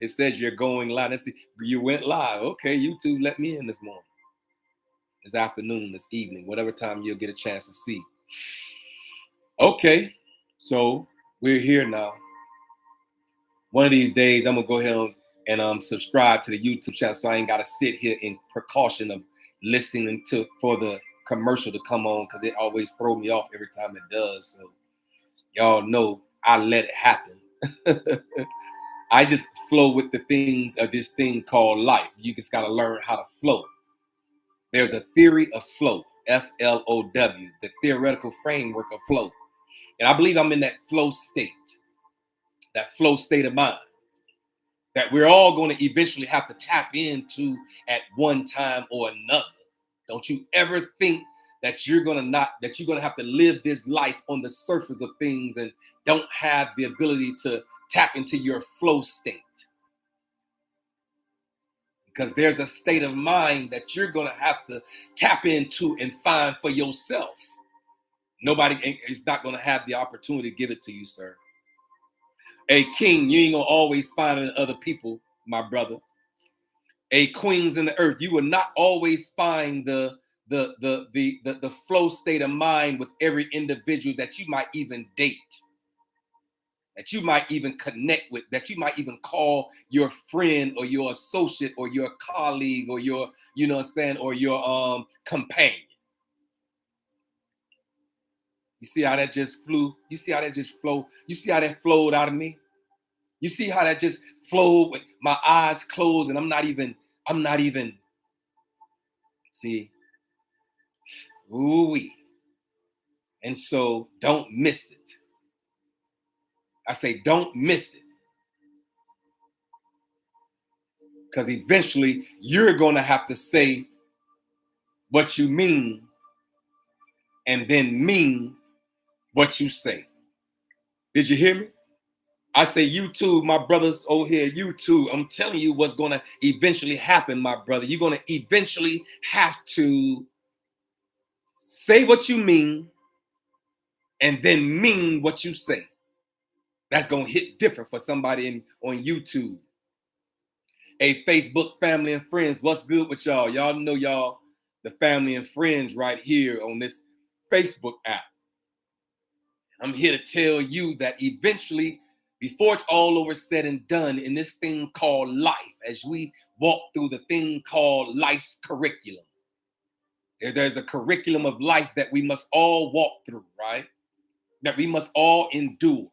It says you're going live. Let's see. You went live. Okay, YouTube let me in this morning. This afternoon, this evening, whatever time you'll get a chance to see. Okay, so we're here now. One of these days, I'm gonna go ahead and subscribe to the YouTube channel, so I ain't gotta sit here in precaution of listening for the commercial to come on, because it always throws me off every time it does. So y'all know I let it happen. I just flow with the things of this thing called life. You just gotta learn how to flow. There's a theory of flow, F-L-O-W, the theoretical framework of flow. And I believe I'm in that flow state of mind, that we're all going to eventually have to tap into at one time or another. Don't you ever think that you're going to have to live this life on the surface of things and don't have the ability to tap into your flow state. Because there's a state of mind that you're going to have to tap into and find for yourself. Nobody is not going to have the opportunity to give it to you, sir. A king, you ain't going to always find it in other people, my brother. A queens in the earth, you will not always find the flow state of mind with every individual that you might even date, that you might even connect with, that you might even call your friend or your associate or your colleague or your, you know what I'm saying, or your companion. You see how that just flew? You see how that just flowed? You see how that flowed out of me? You see how that just flowed with my eyes closed and I'm not even, see, ooh-wee. And so don't miss it. I say don't miss it. Because eventually you're going to have to say what you mean and then mean what you say. Did you hear me? I say YouTube, my brothers over here, YouTube. I'm telling you what's going to eventually happen, my brother. You're going to eventually have to say what you mean and then mean what you say. That's going to hit different for somebody on YouTube. Hey, Facebook family and friends, what's good with y'all? Y'all know y'all, the family and friends right here on this Facebook app. I'm here to tell you that eventually, before it's all over said and done in this thing called life, as we walk through the thing called life's curriculum, there's a curriculum of life that we must all walk through, right? That we must all endure.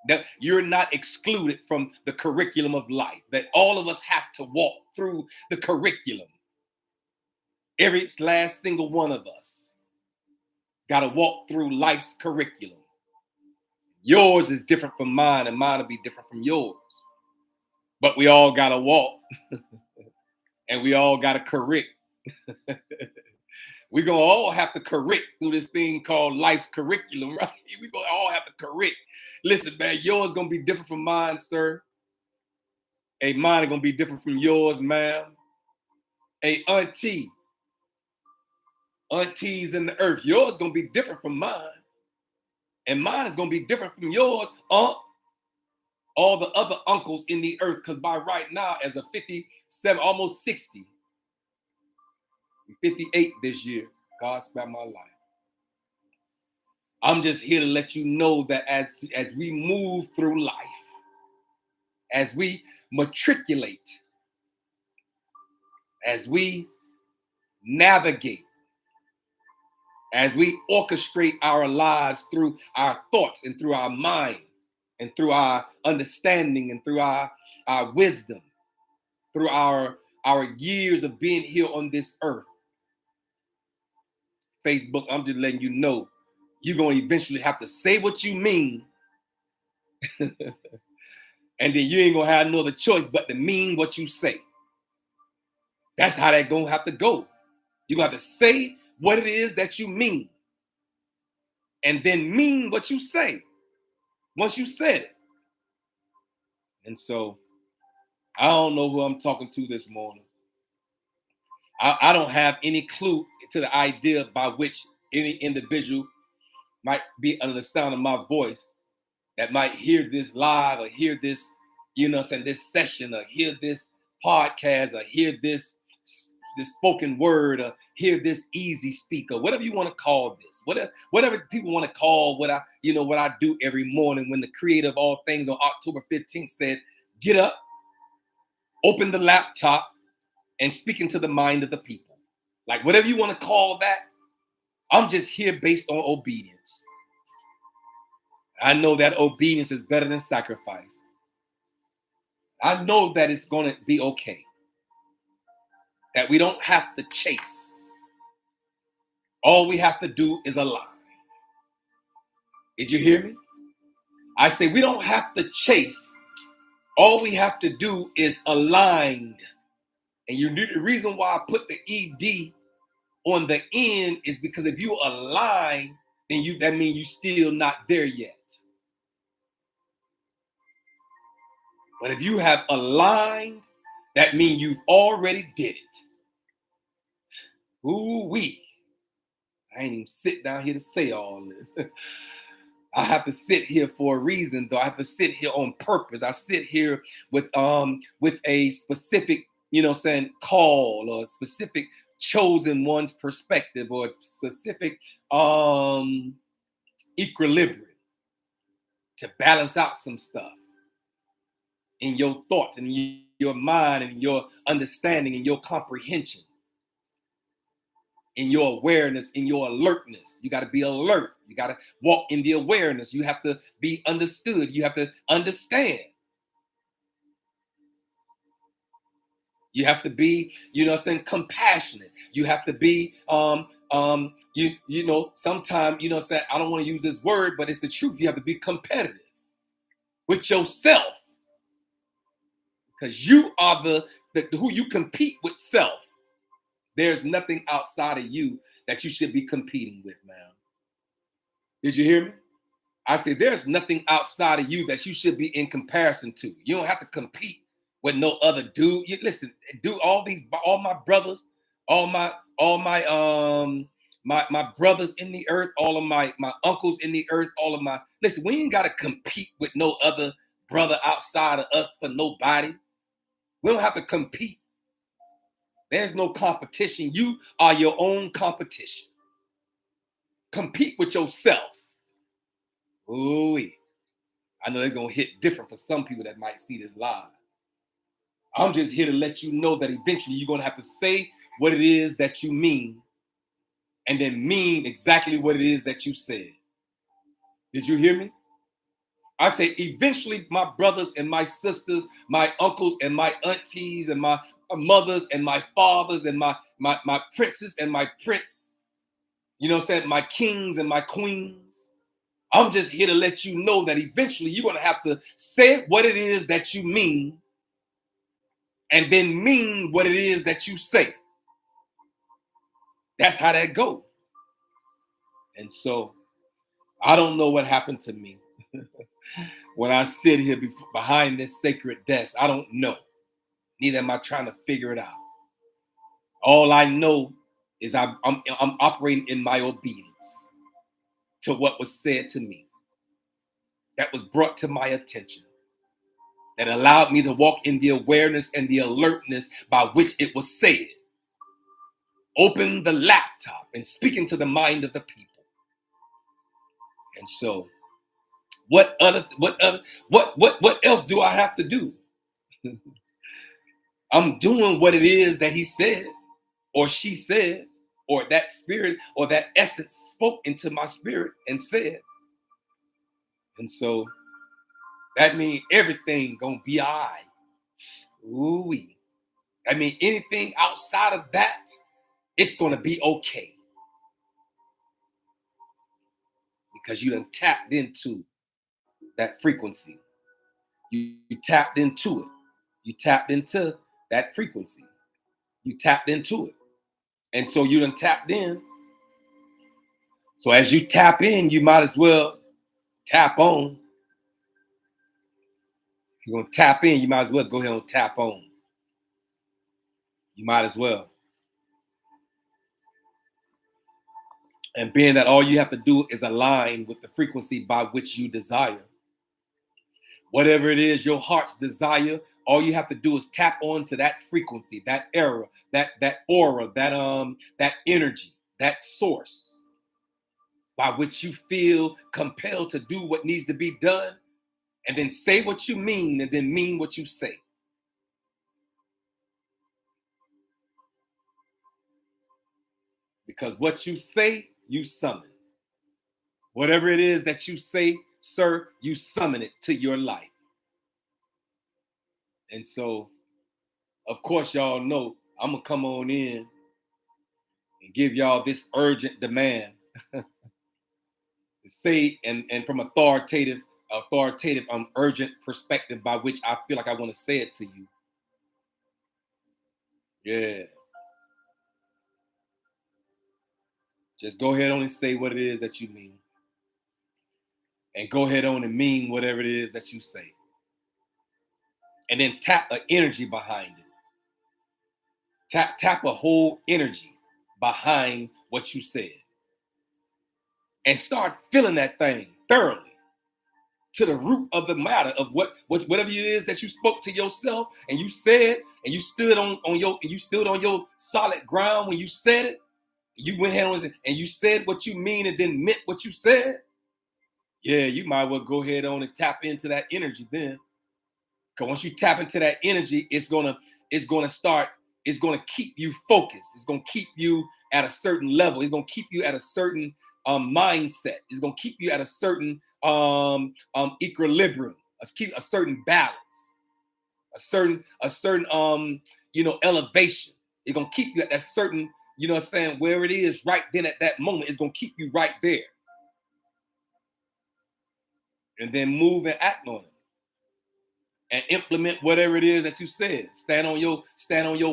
That you're not excluded from the curriculum of life, that all of us have to walk through the curriculum. Every last single one of us got to walk through life's curriculum. Yours is different from mine, and mine will be different from yours. But we all got to walk, and we all got to correct. We're going to all have to correct through this thing called life's curriculum, right? We're going to all have to correct. Listen, man, yours going to be different from mine, sir. Hey, mine is going to be different from yours, ma'am. Hey, aunties in the earth, yours is going to be different from mine. And mine is going to be different from yours, all the other uncles in the earth, because by right now, as a 57, almost 60, 58 this year, God spared my life. I'm just here to let you know that as we move through life, as we matriculate, as we navigate, as we orchestrate our lives through our thoughts and through our mind and through our understanding and through our wisdom, through our years of being here on this earth. Facebook, I'm just letting you know, you're going to eventually have to say what you mean. And then you ain't going to have no other choice but to mean what you say. That's how that's going to have to go. You're going to have to say what it is that you mean. And then mean what you say once you said it. And so I don't know who I'm talking to this morning. I don't have any clue to the idea by which any individual might be under the sound of my voice that might hear this live or hear this, saying, this session, or hear this podcast, or hear this spoken word, or hear this easy speaker, whatever you want to call this, whatever people want to call what I do every morning, when the creator of all things on October 15th said, get up, open the laptop, and speak into the mind of the people. Like, whatever you want to call that, I'm just here based on obedience. I know that obedience is better than sacrifice. I know that it's going to be okay. That we don't have to chase. All we have to do is align. Did you hear me? I say we don't have to chase. All we have to do is align. And the reason why I put the ED on the end is because if you align, then that means you're still not there yet. But if you have aligned, that means you've already did it. Ooh-wee. I ain't even sit down here to say all this. I have to sit here for a reason, though. I have to sit here on purpose. I sit here with a specific, call, or specific chosen one's perspective, or specific equilibrium to balance out some stuff in your thoughts and your mind and your understanding and your comprehension, in your awareness, in your alertness. You got to be alert. You got to walk in the awareness. You have to be understood. You have to understand. You have to be, compassionate. You have to be, sometimes, say, I don't want to use this word, but it's the truth. You have to be competitive with yourself, because you are the who you compete with self. There's nothing outside of you that you should be competing with, man. Did you hear me? I say there's nothing outside of you that you should be in comparison to. You don't have to compete with no other dude. Listen, all my brothers, my brothers in the earth, all of my uncles in the earth, listen, we ain't got to compete with no other brother outside of us for nobody. We don't have to compete. There's no competition. You are your own competition. Compete with yourself. Ooh, I know they're going to hit different for some people that might see this live. I'm just here to let you know that eventually you're going to have to say what it is that you mean, and then mean exactly what it is that you said. Did you hear me? I say eventually my brothers and my sisters, my uncles and my aunties and my mothers and my fathers and my princes and my prince, my kings and my queens. I'm just here to let you know that eventually you're going to have to say what it is that you mean, and then mean what it is that you say. That's how that goes. And so I don't know what happened to me. When I sit here behind this sacred desk, I don't know. Neither am I trying to figure it out. All I know is I'm operating in my obedience to what was said to me, that was brought to my attention, that allowed me to walk in the awareness and the alertness by which it was said. Open the laptop and speak into the mind of the people. And so, what else do I have to do? I'm doing what it is that he said, or she said, or that spirit or that essence spoke into my spirit and said. And so that means everything gonna be all right. Ooh-wee. I mean, anything outside of that, it's gonna be okay. Because you done tapped into that frequency. You tapped into it. You tapped into that frequency. You tapped into it. And so you done tapped in. So as you tap in, you might as well tap on. If you're going to tap in, you might as well go ahead and tap on. You might as well. And being that all you have to do is align with the frequency by which you desire, Whatever it is, your heart's desire, all you have to do is tap on to that frequency, that era, that aura, that energy, that source by which you feel compelled to do what needs to be done, and then say what you mean and then mean what you say. Because what you say, you summon. Whatever it is that you say, sir, you summon it to your life. And so, of course, y'all know I'm going to come on in and give y'all this urgent demand to say, and from authoritative, urgent perspective by which I feel like I want to say it to you. Yeah. Just go ahead on and say what it is that you mean. And go ahead on and mean whatever it is that you say. And then tap an energy behind it. Tap a whole energy behind what you said. And start feeling that thing thoroughly to the root of the matter of whatever it is that you spoke to yourself and you said, and you stood on your solid ground when you said it. You went ahead and you said what you mean and then meant what you said. Yeah, you might well go ahead on and tap into that energy then. Because once you tap into that energy, it's gonna keep you focused. It's gonna keep you at a certain level. It's gonna keep you at a certain mindset. It's gonna keep you at a certain equilibrium. Let's keep a certain balance, a certain elevation. It's gonna keep you at that certain, where it is right then at that moment. It's gonna keep you right there. And then move and act on it. And implement whatever it is that you said. Stand on your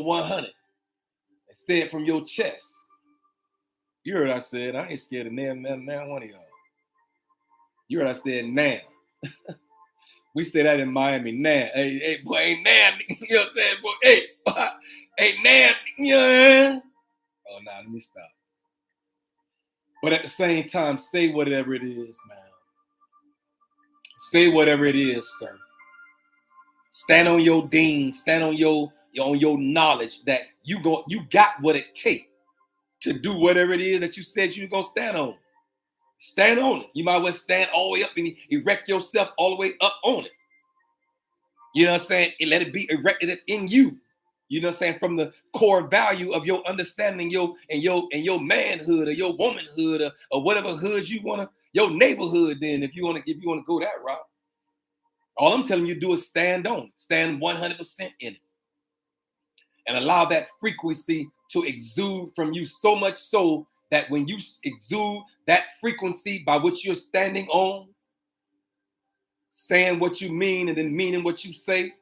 100 and say it from your chest. You heard I said, I ain't scared of now one of y'all. You heard I said now. We say that in Miami now. Hey, boy, ain't now. You know what I'm saying? Boy, hey, now. Yeah. Oh, nah, let me stop. But at the same time, say whatever it is, man. Say whatever it is, sir. Stand on your ding. Stand on your knowledge that you got what it takes to do whatever it is that you said you're gonna stand on. Stand on it. You might well stand all the way up and erect yourself all the way up on it. You know what I'm saying? And let it be erected in you. You know what I'm saying? From the core value of your understanding, your manhood or your womanhood or whatever hood you wanna, your neighborhood. Then if you wanna go that route. All I'm telling you to do is stand on it. Stand 100% in it. And allow that frequency to exude from you so much so that when you exude that frequency by which you're standing on, saying what you mean and then meaning what you say,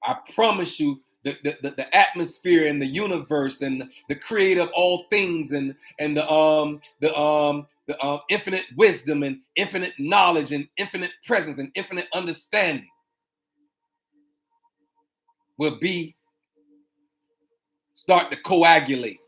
I promise you the atmosphere and the universe and the creator of all things and the infinite wisdom and infinite knowledge and infinite presence and infinite understanding will start to coagulate.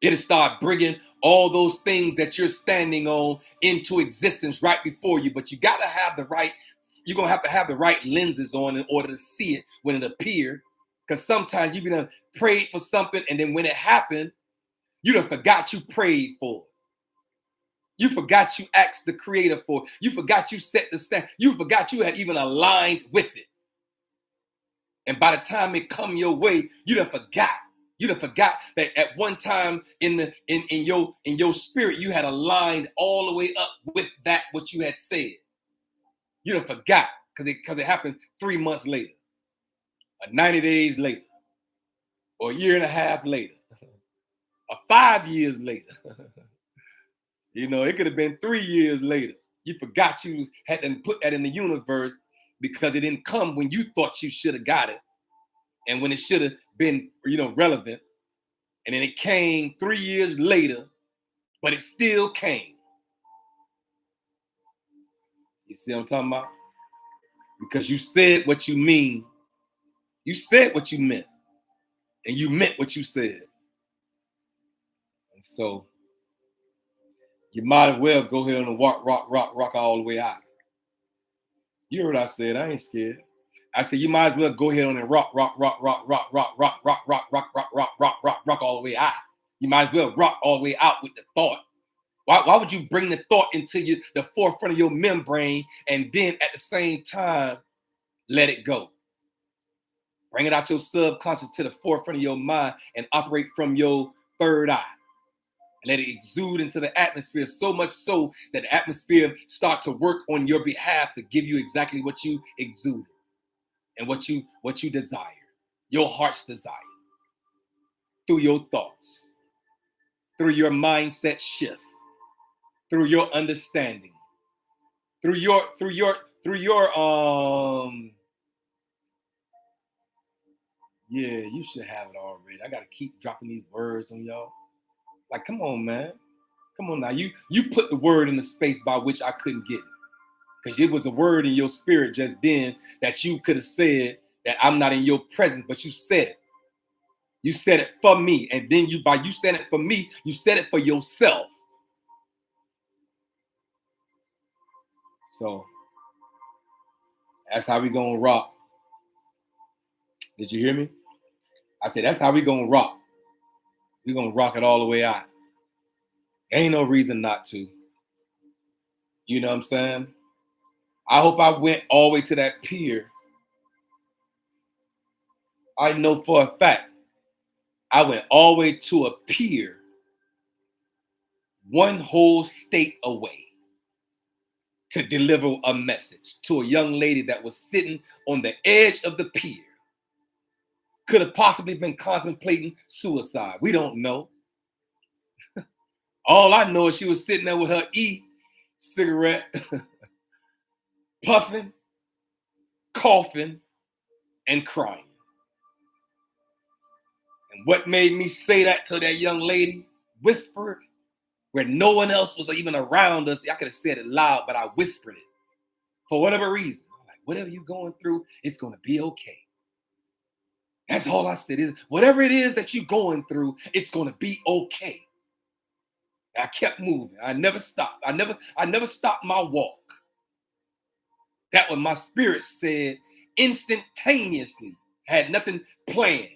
It'll start bringing all those things that you're standing on into existence right before you. But you're gonna have to have the right lenses on in order to see it when it appears. Because sometimes you've been prayed for something, and then when it happened, you done forgot you prayed for it. You forgot you asked the creator for it. You forgot you set the stand. You forgot you had even aligned with it. And by the time it come your way, you done forgot. You done forgot that at one time in your spirit, you had aligned all the way up with that what you had said. You done forgot because it happened 3 months later, or 90 days later, or a year and a half later, or 5 years later. It could have been 3 years later. You forgot you had to put that in the universe because it didn't come when you thought you should have got it. And when it should have been, relevant. And then it came 3 years later, but it still came. You see what I'm talking about? Because you said what you mean. You said what you meant. And you meant what you said. And so you might as well go ahead and rock all the way out. You heard what I said. I ain't scared. I said you might as well go ahead on and rock all the way out. You might as well rock all the way out with the thought. Why would you bring the thought into the forefront of your membrane and then at the same time let it go? Bring it out your subconscious to the forefront of your mind and operate from your third eye. Let it exude into the atmosphere, so much so that the atmosphere start to work on your behalf to give you exactly what you exuded and what you desire, your heart's desire, through your thoughts, through your mindset shift, through your understanding, through your yeah, you should have it already. I gotta keep dropping these words on y'all. Like, come on, man. Come on now. You put the word in the space by which I couldn't get it. Because it was a word in your spirit just then that you could have said that I'm not in your presence, but you said it. You said it for me. And then by you said it for me, you said it for yourself. So that's how we gonna rock. Did you hear me? I said that's how we gonna rock. We're gonna rock it all the way out. Ain't no reason not to. You know what I'm saying? I hope I went all the way to that pier. I know for a fact I went all the way to a pier, one whole state away, to deliver a message to a young lady that was sitting on the edge of the pier. Could have possibly been contemplating suicide. We don't know. All I know is she was sitting there with her cigarette, puffing, coughing, and crying. And what made me say that to that young lady, whispered, where no one else was even around us. I could have said it loud, but I whispered it. For whatever reason. I'm like, whatever you're going through, it's going to be okay. That's all I said. Is whatever it is that you're going through, it's going to be okay. I kept moving. I never stopped. I never stopped my walk. That what my spirit said instantaneously. Had nothing planned,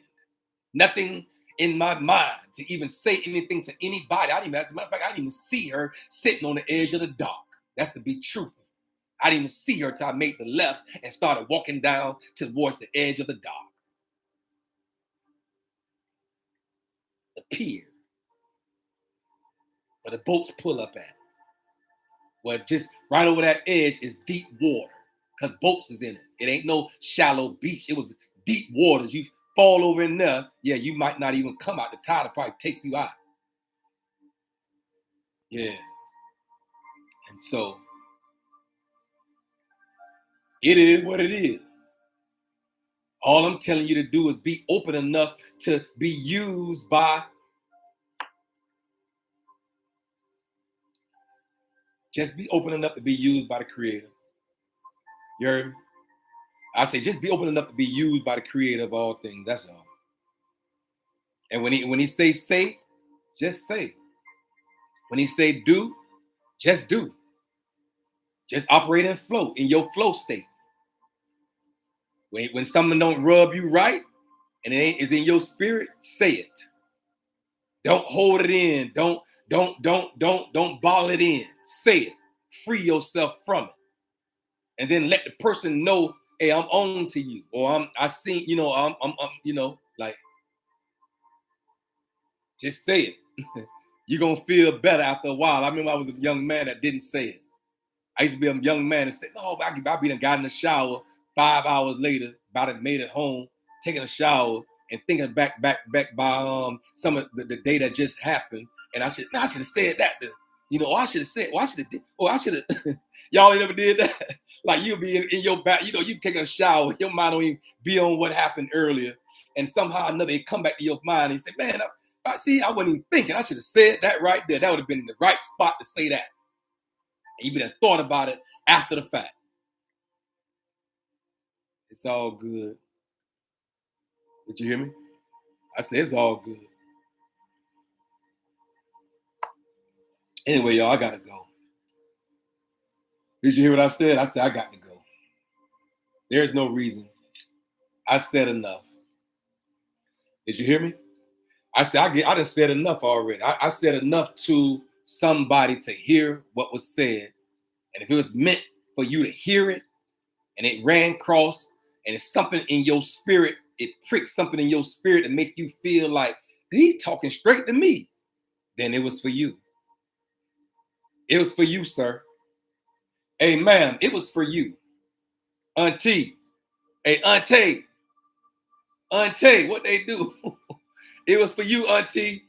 nothing in my mind to even say anything to anybody. I didn't even, as a matter of fact, I didn't even see her sitting on the edge of the dock. That's to be truthful. I didn't even see her till I made the left and started walking down towards the edge of the dock. The pier where the boats pull up at. Well, just right over that edge is deep water because boats is in it. It ain't no shallow beach. It was deep waters. You fall over in there, yeah, you might not even come out. The tide will probably take you out. Yeah. And so it is what it is. All I'm telling you to do is be open enough to be used by, just be open enough to be used by the Creator. You heard me? I say just be open enough to be used by the Creator of all things. That's all. And when he say, just say. When he say do, just do. Just operate and flow in your flow state. When something don't rub you right and it is in your spirit, say it. Don't hold it in. Don't bottle it in. Say it. Free yourself from it. And then let the person know, hey, I'm on to you. Or I seen, I'm like, just say it. You're going to feel better after a while. I remember I was a young man that didn't say it. I used to be a young man and say, no, I be done got in the shower 5 hours later, about it made it home, taking a shower and thinking back by some of the day that just happened. And I should have said that. I should have said, I should have, y'all ain't never did that. Like you'll be in your back, you taking a shower, your mind don't even be on what happened earlier. And somehow or another, it come back to your mind and you say, man, I wasn't even thinking. I should have said that right there. That would have been the right spot to say that. And you have thought about it after the fact. It's all good. Did you hear me? I said it's all good. Anyway, y'all, I gotta go. Did you hear what I said? I said I got to go. There's no reason. I said enough. Did you hear me? I said I done said enough already. I said enough to somebody to hear what was said. And if it was meant for you to hear it and it ran across and it's something in your spirit, it pricks something in your spirit to make you feel like he's talking straight to me, then it was for you. It was for you, sir. Hey, ma'am, it was for you. Auntie. Hey, auntie. Auntie, what they do? It was for you, auntie.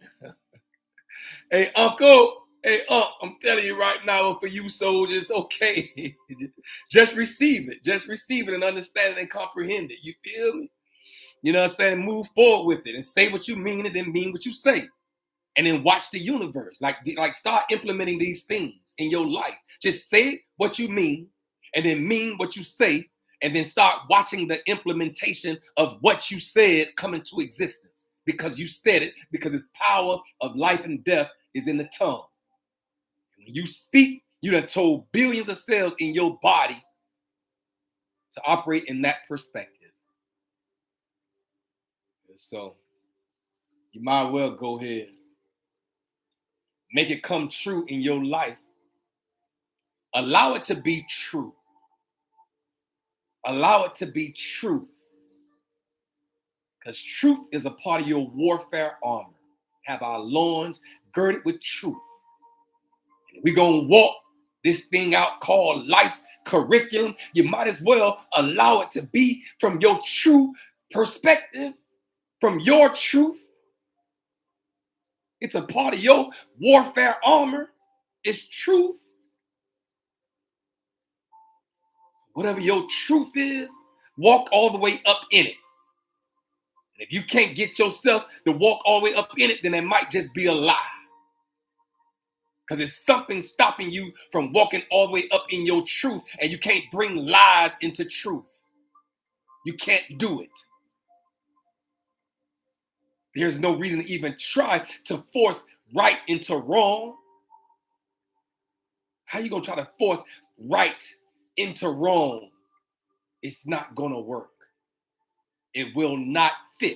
Hey, uncle. Hey, I'm telling you right now, for you soldiers, okay. Just receive it. Just receive it and understand it and comprehend it. You feel me? You know what I'm saying? Move forward with it and say what you mean and then mean what you say. And then watch the universe. Like start implementing these things in your life. Just say what you mean and then mean what you say. And then start watching the implementation of what you said come into existence. Because you said it, because its power of life and death is in the tongue. When you speak, you done told billions of cells in your body to operate in that perspective. So you might well go ahead. Make it come true in your life. Allow it to be true. Allow it to be truth. Because truth is a part of your warfare armor. Have our loins girded with truth. We're going to walk this thing out called life's curriculum. You might as well allow it to be from your true perspective, from your truth. It's a part of your warfare armor. It's truth. Whatever your truth is, walk all the way up in it. And if you can't get yourself to walk all the way up in it, then it might just be a lie. Because there's something stopping you from walking all the way up in your truth, and you can't bring lies into truth. You can't do it. There's no reason to even try to force right into wrong. How you going to try to force right into wrong? It's not going to work. It will not fit.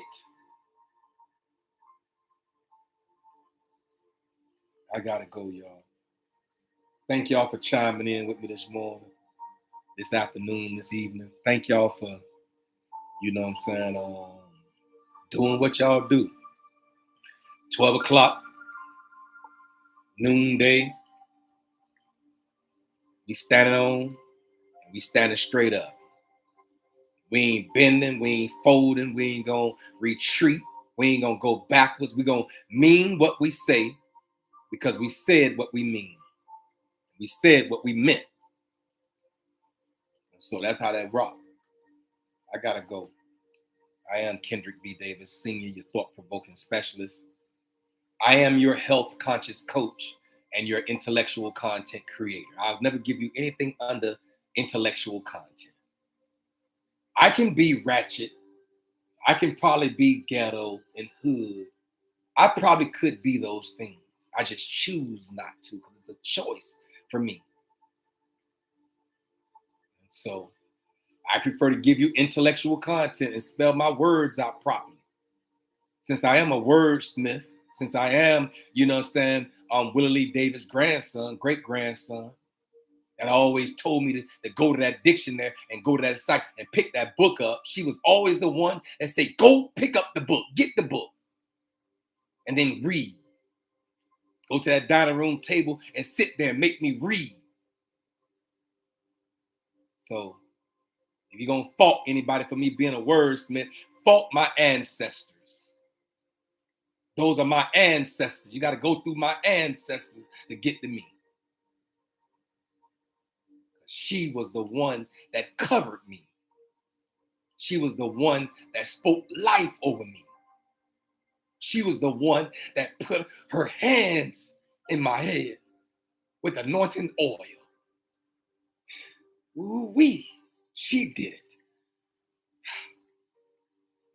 I got to go, y'all. Thank y'all for chiming in with me this morning, this afternoon, this evening. Thank y'all for, you know what I'm saying, doing what y'all do. 12 o'clock, noonday, we standing on, we standing straight up. We ain't bending, we ain't folding, we ain't gonna retreat, we ain't gonna go backwards. We gonna mean what we say because we said what we mean. We said what we meant. So that's how that rock. I gotta go. I am Kendrick B. Davis, Senior, your thought-provoking specialist. I am your health conscious coach and your intellectual content creator. I'll never give you anything under intellectual content. I can be ratchet. I can probably be ghetto and hood. I probably could be those things. I just choose not to because it's a choice for me. And so I prefer to give you intellectual content and spell my words out properly. Since I am a wordsmith, since I am, you know what I'm saying, Willie Lee Davis' grandson, great-grandson, and always told me to go to that dictionary and go to that site and pick that book up. She was always the one that said, go pick up the book, get the book, and then read. Go to that dining room table and sit there and make me read. So if you're going to fault anybody for me being a wordsmith, fault my ancestors. Those are my ancestors. You got to go through my ancestors to get to me. She was the one that covered me. She was the one that spoke life over me. She was the one that put her hands in my head with anointing oil. Ooh-wee, she did it.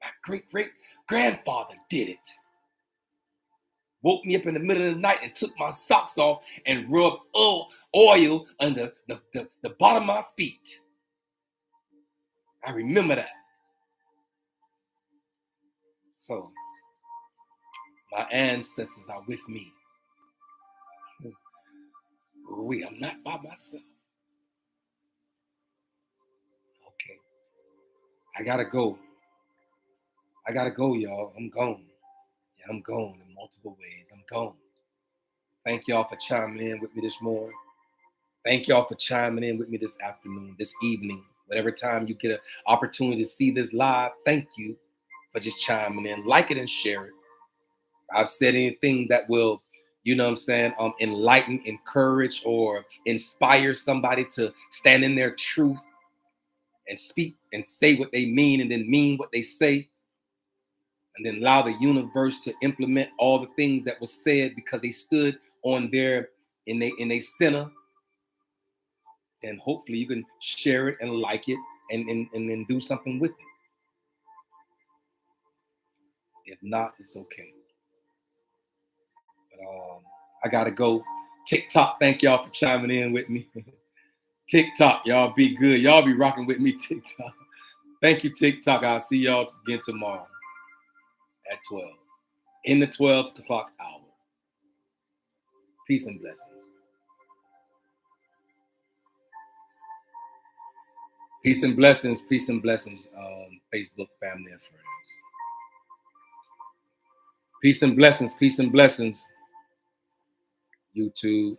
My great-great-grandfather did it. Woke me up in the middle of the night and took my socks off and rubbed oil under the bottom of my feet. I remember that. So my ancestors are with me. I'm not by myself. Okay. I gotta go. Y'all. I'm gone. Yeah, I'm gone in multiple ways. I'm gone. Thank y'all for chiming in with me this morning. Thank y'all for chiming in with me this afternoon, this evening, whatever time you get an opportunity to see this live. Thank you for just chiming in. Like it and share it. If I've said anything that will, you know what I'm saying, enlighten, encourage, or inspire somebody to stand in their truth and speak and say what they mean and then mean what they say, and then allow the universe to implement all the things that was said because they stood on their in a center. And hopefully you can share it and like it and then do something with it. If not, it's okay. But I gotta go. TikTok, thank y'all for chiming in with me. TikTok, y'all be good. Y'all be rocking with me, TikTok. Thank you, TikTok. I'll see y'all again tomorrow at 12. In the 12 o'clock hour. Peace and blessings. Peace and blessings, Facebook family and friends. Peace and blessings, YouTube.